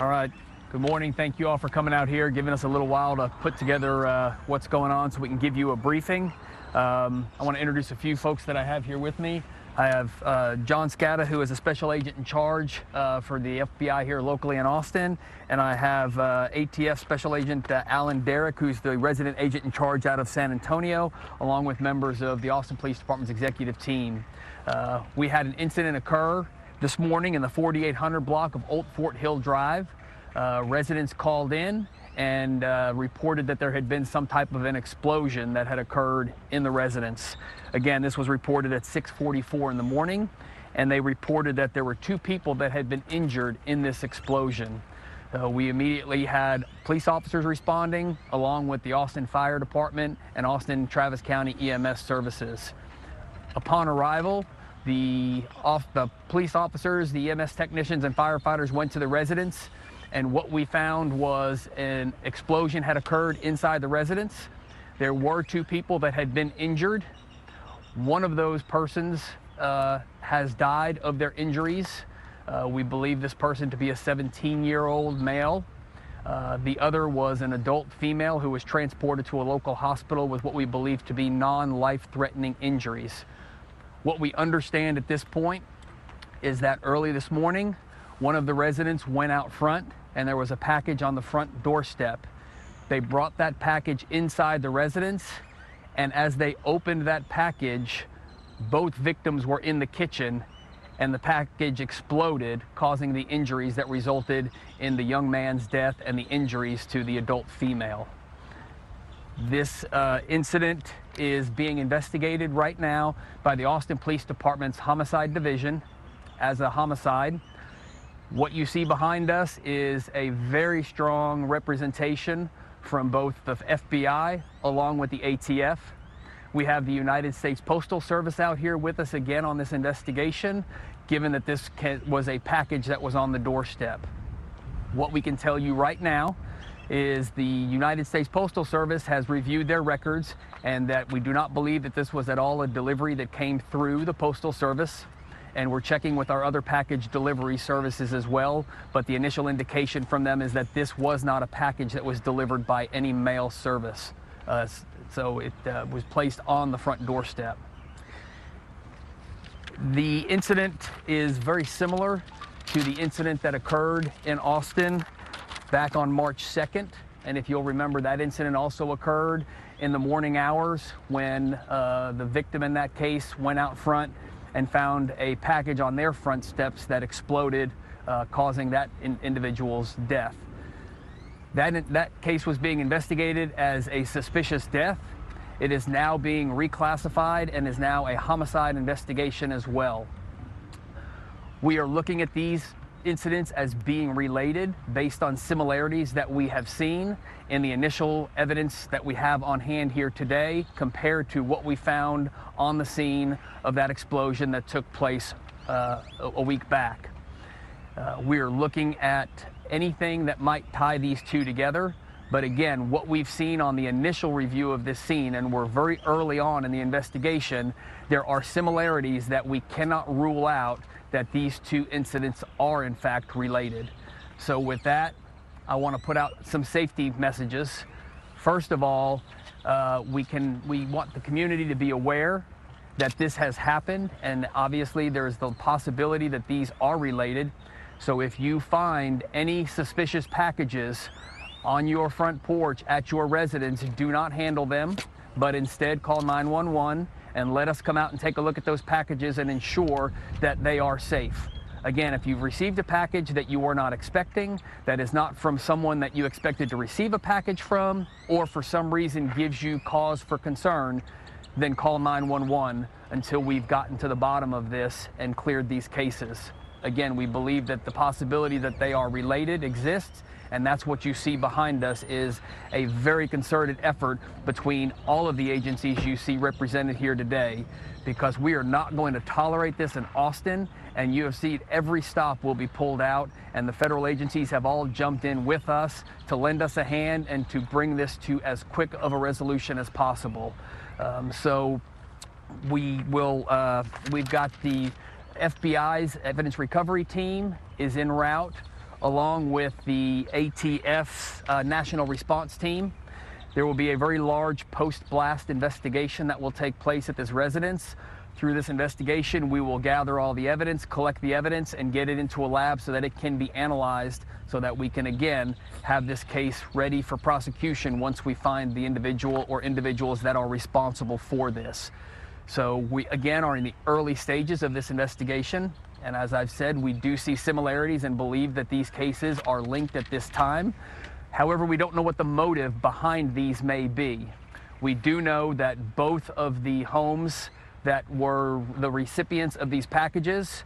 All right. Good morning. Thank you all for coming out here, giving us a little while to put together what's going on so we can give you a briefing. I want to introduce a few folks that I have here with me. I have John Scatta, who is a special agent in charge for the FBI here locally in Austin. And I have ATF Special Agent Alan Derrick, who's the resident agent in charge out of San Antonio, along with members of the Austin Police Department's executive team. We had an incident occur this morning in the 4800 block of Old Fort Hill Drive. Residents called in and reported that there had been some type of an explosion that had occurred in the residence. Again, this was reported at 6:44 in the morning, and they reported that there were 2 people that had been injured in this explosion. We immediately had police officers responding, along with the Austin Fire Department and Austin Travis County EMS services. Upon arrival, the police officers, the EMS technicians, and firefighters went to the residence, and what we found was an explosion had occurred inside the residence. There were 2 people that had been injured. One of those persons has died of their injuries. We believe this person to be a 17-year-old male. The other was an adult female who was transported to a local hospital with what we believe to be non-life-threatening injuries. What we understand at this point is that early this morning, one of the residents went out front and there was a package on the front doorstep. They brought that package inside the residence, and as they opened that package, both victims were in the kitchen and the package exploded, causing the injuries that resulted in the young man's death and the injuries to the adult female. This incident is being investigated right now by the Austin Police Department's Homicide Division as a homicide. What you see behind us is a very strong representation from both the FBI along with the ATF. We have the United States Postal Service out here with us again on this investigation, given that this was a package that was on the doorstep. What we can tell you right now is the United States Postal Service has reviewed their records, and that we do not believe that this was at all a delivery that came through the Postal Service. And we're checking with our other package delivery services as well, but the initial indication from them is that this was not a package that was delivered by any mail service. So it was placed on the front doorstep. The incident is very similar to the incident that occurred in Austin back on March 2nd. And if you'll remember, that incident also occurred in the morning hours when the victim in that case went out front and found a package on their front steps that exploded, causing that individual's death. That case was being investigated as a suspicious death. It is now being reclassified and is now a homicide investigation as well. We are looking at these incidents as being related based on similarities that we have seen in the initial evidence that we have on hand here today compared to what we found on the scene of that explosion that took place a week back. We're looking at anything that might tie these 2 together. But again, what we've seen on the initial review of this scene, and we're very early on in the investigation, there are similarities that we cannot rule out that these 2 incidents are in fact related. So with that, I want to put out some safety messages. First of all, we want the community to be aware that this has happened, and obviously there's the possibility that these are related. So if you find any suspicious packages on your front porch at your residence, do not handle them, but instead call 911 and let us come out and take a look at those packages and ensure that they are safe. Again, if you've received a package that you were not expecting, that is not from someone that you expected to receive a package from, or for some reason gives you cause for concern, then call 911 until we've gotten to the bottom of this and cleared these cases. Again, we believe that the possibility that they are related exists, and that's what you see behind us is a very concerted effort between all of the agencies you see represented here today, because we are not going to tolerate this in Austin, and you have seen every stop will be pulled out, and the federal agencies have all jumped in with us to lend us a hand and to bring this to as quick of a resolution as possible. So we've got the FBI's evidence recovery team is en route along with the ATF's National Response Team. There will be a very large post-blast investigation that will take place at this residence. Through this investigation, we will gather all the evidence, collect the evidence, and get it into a lab so that it can be analyzed so that we can, again, have this case ready for prosecution once we find the individual or individuals that are responsible for this. So we, again, are in the early stages of this investigation. And as I've said, we do see similarities and believe that these cases are linked at this time. However, we don't know what the motive behind these may be. We do know that both of the homes that were the recipients of these packages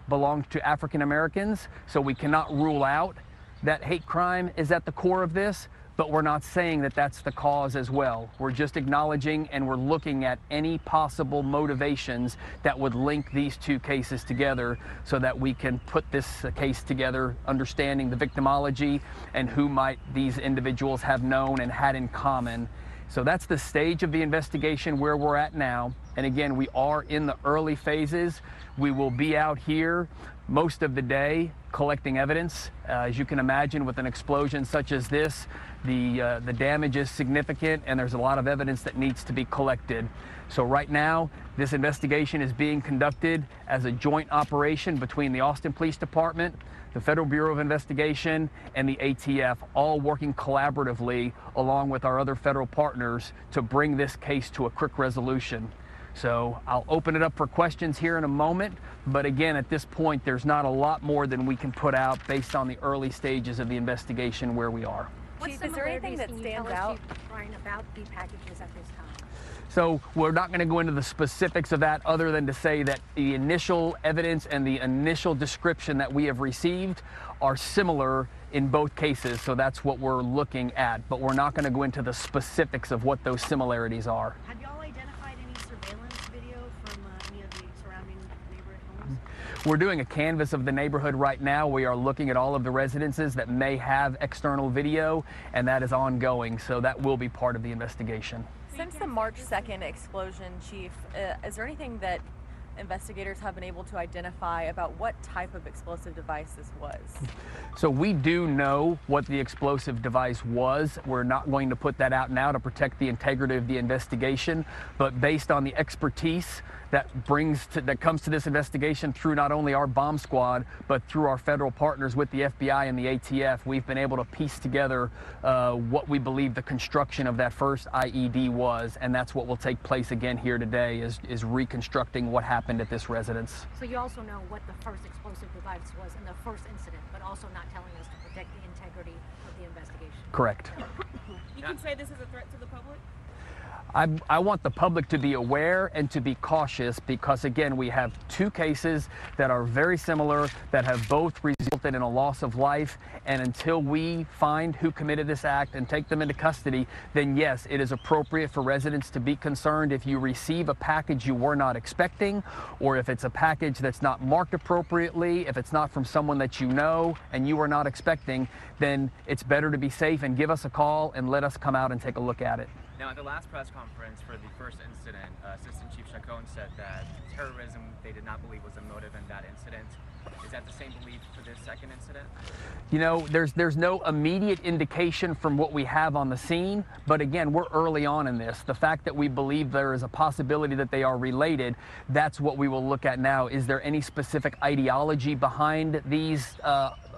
belonged to African Americans, so we cannot rule out that hate crime is at the core of this, but we're not saying that that's the cause as well. We're just acknowledging and we're looking at any possible motivations that would link these two cases together so that we can put this case together, understanding the victimology and who might these individuals have known and had in common. So that's the stage of the investigation where we're at now. And again, we are in the early phases. We will be out here most of the day collecting evidence. As you can imagine, with an explosion such as this, the damage is significant and there's a lot of evidence that needs to be collected. So right now, this investigation is being conducted as a joint operation between the Austin Police Department, the Federal Bureau of Investigation, and the ATF, all working collaboratively along with our other federal partners to bring this case to a quick resolution. So I'll open it up for questions here in a moment, but again, at this point, there's not a lot more than we can put out based on the early stages of the investigation where we are. Chief, is there anything that stands out, Brian, about the packages at this time? So we're not going to go into the specifics of that other than to say that the initial evidence and the initial description that we have received are similar in both cases. So that's what we're looking at, but we're not going to go into the specifics of what those similarities are. Have y'all identified any surveillance video from any of the surrounding neighborhood homes? We're doing a canvass of the neighborhood right now. We are looking at all of the residences that may have external video, and that is ongoing. So that will be part of the investigation. Since the March 2nd explosion, Chief, is there anything that investigators have been able to identify about what type of explosive device this was? So we do know what the explosive device was. We're not going to put that out now to protect the integrity of the investigation, but based on the expertise that comes to this investigation through not only our bomb squad, but through our federal partners with the FBI and the ATF, we've been able to piece together what we believe the construction of that first IED was, and that's what will take place again here today, is reconstructing what happened at this residence. So you also know what the first explosive device was in the first incident, but also not telling us to protect the integrity of the investigation. Correct. You can say this is a threat to the public? I want the public to be aware and to be cautious because, again, we have two cases that are very similar, that have both resulted in a loss of life, and until we find who committed this act and take them into custody, then yes, it is appropriate for residents to be concerned if you receive a package you were not expecting, or if it's a package that's not marked appropriately, if it's not from someone that you know and you were not expecting, then it's better to be safe and give us a call and let us come out and take a look at it. Now, at the last press conference for the first incident, Assistant Chief Chacon said that terrorism, they did not believe was a motive in that incident. Is that the same belief for this second incident? You know, there's no immediate indication from what we have on the scene, but again, we're early on in this. The fact that we believe there is a possibility that they are related, that's what we will look at now. Is there any specific ideology behind these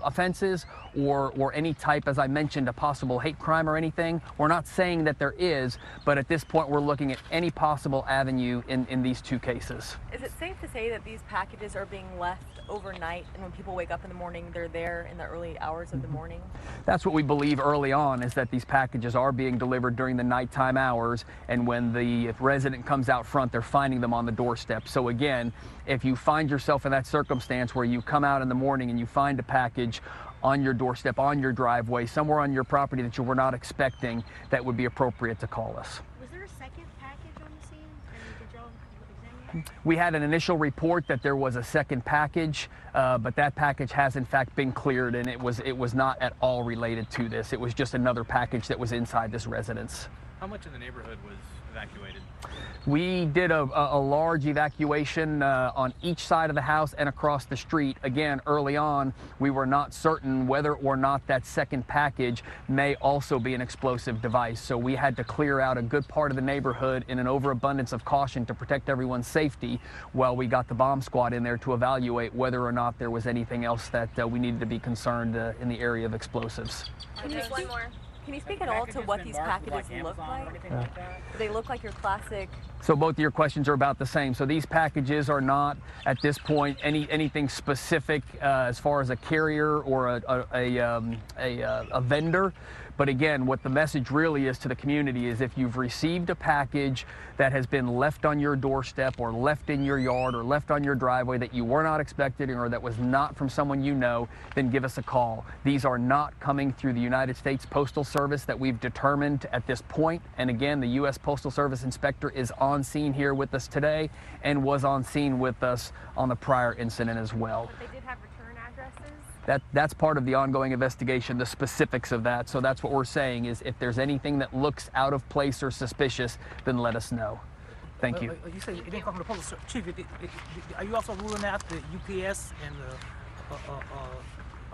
offenses or any type, as I mentioned, a possible hate crime or anything? We're not saying that there is, but at this point we're looking at any possible avenue in these two cases. Is it safe to say that these packages are being left overnight, and when people wake up in the morning, they're there in the early hours of the morning? That's what we believe early on, is that these packages are being delivered during the nighttime hours, and when the resident comes out front, they're finding them on the doorstep. So again, if you find yourself in that circumstance where you come out in the morning and you find a package on your doorstep, on your driveway, somewhere on your property that you were not expecting, that would be appropriate to call us. Was there a second package on the scene? And did y'all examine it? We had an initial report that there was a second package, but that package has in fact been cleared, and it was not at all related to this. It was just another package that was inside this residence. How much of the neighborhood was evacuated? We did a large evacuation on each side of the house and across the street. Again, early on, we were not certain whether or not that second package may also be an explosive device. So we had to clear out a good part of the neighborhood in an overabundance of caution to protect everyone's safety while we got the bomb squad in there to evaluate whether or not there was anything else that we needed to be concerned in the area of explosives. One more. Can you speak at all to what these packages look like? Do they look like your classic? So both of your questions are about the same. So these packages are not, at this point, anything specific as far as a carrier or a vendor. But again, what the message really is to the community is if you've received a package that has been left on your doorstep or left in your yard or left on your driveway that you were not expecting or that was not from someone you know, then give us a call. These are not coming through the United States Postal Service that we've determined at this point. And again, the U.S. Postal Service inspector is on scene here with us today and was on scene with us on the prior incident as well. But they did have return addresses? That's part of the ongoing investigation, the specifics of that. So that's what we're saying is if there's anything that looks out of place or suspicious, then let us know. Thank you. You say it didn't come from the Postal Service. Chief, are you also ruling out the UPS and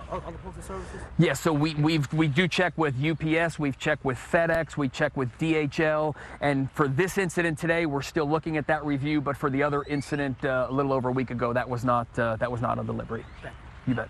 other postal services? Yes, so we do check with UPS, we've checked with FedEx, we check with DHL, and for this incident today, we're still looking at that review. But for the other incident a little over a week ago, that was not a delivery. You bet.